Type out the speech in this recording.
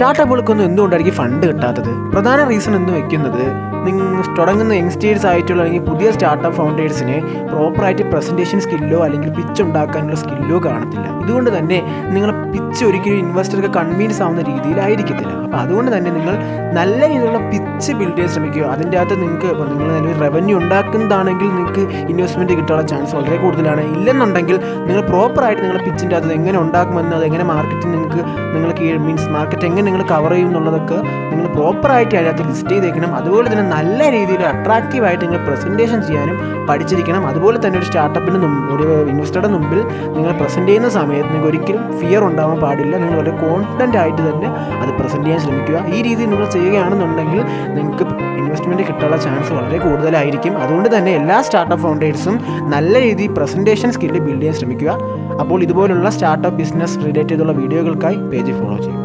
സ്റ്റാർട്ടപ്പുകൾക്കൊന്നും എന്തുകൊണ്ടായിരിക്കും ഫണ്ട് കിട്ടാത്തത്? പ്രധാന റീസൺ എന്ന് വെക്കുന്നത്, നിങ്ങൾ തുടങ്ങുന്ന യങ്സ്റ്റേഴ്സ് ആയിട്ടുള്ള അല്ലെങ്കിൽ പുതിയ സ്റ്റാർട്ടപ്പ് ഫൗണ്ടേഴ്സിന് പ്രോപ്പറായിട്ട് പ്രസൻറ്റേഷൻ സ്കില്ലോ അല്ലെങ്കിൽ പിച്ച് ഉണ്ടാക്കാനുള്ള സ്കില്ലോ കാണത്തില്ല. ഇതുകൊണ്ട് തന്നെ നിങ്ങളെ പിച്ച് ഒരിക്കലും ഇൻവെസ്റ്റർക്ക് കൺവീൻസ് ആവുന്ന രീതിയിലായിരിക്കത്തില്ല. അപ്പോൾ അതുകൊണ്ട് തന്നെ നിങ്ങൾ നല്ല രീതിയിലുള്ള പിച്ച് ബിൽഡ് ചെയ്യാൻ ശ്രമിക്കുക. അതിൻ്റെ അകത്ത് നിങ്ങൾക്ക് ഇപ്പോൾ നിങ്ങൾ നല്ലൊരു റവന്യൂ ഉണ്ടാക്കുന്നതാണെങ്കിൽ നിങ്ങൾക്ക് ഇൻവെസ്റ്റ്മെൻറ്റ് കിട്ടാനുള്ള ചാൻസ് വളരെ കൂടുതലാണ്. ഇല്ലെന്നുണ്ടെങ്കിൽ നിങ്ങൾ പ്രോപ്പറായിട്ട് നിങ്ങളുടെ പിച്ചിൻ്റെ അകത്ത് എങ്ങനെ ഉണ്ടാക്കുമെന്ന്, അതെങ്ങനെ മാർക്കറ്റിംഗ് നിങ്ങൾക്ക് മാർക്കറ്റ് എങ്ങനെ നിങ്ങൾ കവർ ചെയ്യും എന്നുള്ളതൊക്കെ നിങ്ങൾ പ്രോപ്പറായിട്ട് അതിനകത്ത് ലിസ്റ്റ് ചെയ്തേക്കണം. അതുപോലെ തന്നെ നല്ല രീതിയിൽ അട്രാക്റ്റീവായിട്ട് നിങ്ങൾ പ്രസൻറ്റേഷൻ ചെയ്യാനും പഠിച്ചിരിക്കണം. അതുപോലെ തന്നെ ഒരു സ്റ്റാർട്ടപ്പിന് ഒരു ഇൻവെസ്റ്ററുടെ മുമ്പിൽ നിങ്ങൾ പ്രസൻറ്റ് ചെയ്യുന്ന സമയത്ത് നിങ്ങൾക്ക് ഒരിക്കലും ഫിയർ ഉണ്ടാവാൻ പാടില്ല. നിങ്ങൾ വളരെ കോൺഫിഡൻ്റ് ആയിട്ട് തന്നെ അത് പ്രസൻറ്റ് ചെയ്യാൻ ശ്രമിക്കുക. ഈ രീതിയിൽ നിങ്ങൾ ചെയ്യുകയാണെന്നുണ്ടെങ്കിൽ നിങ്ങൾക്ക് ഇൻവെസ്റ്റ്മെൻറ്റ് കിട്ടാനുള്ള ചാൻസ് വളരെ കൂടുതലായിരിക്കും. അതുകൊണ്ട് തന്നെ എല്ലാ സ്റ്റാർട്ടപ്പ് ഫൗണ്ടേഴ്സും നല്ല രീതിയിൽ പ്രസൻറ്റേഷൻ സ്കില്ല് ബിൽഡ് ചെയ്യാൻ ശ്രമിക്കുക. അപ്പോൾ ഇതുപോലുള്ള സ്റ്റാർട്ടപ്പ് ബിസിനസ് റിലേറ്റഡ് ഉള്ള വീഡിയോകൾക്കായി പേജ് ഫോളോ ചെയ്യും.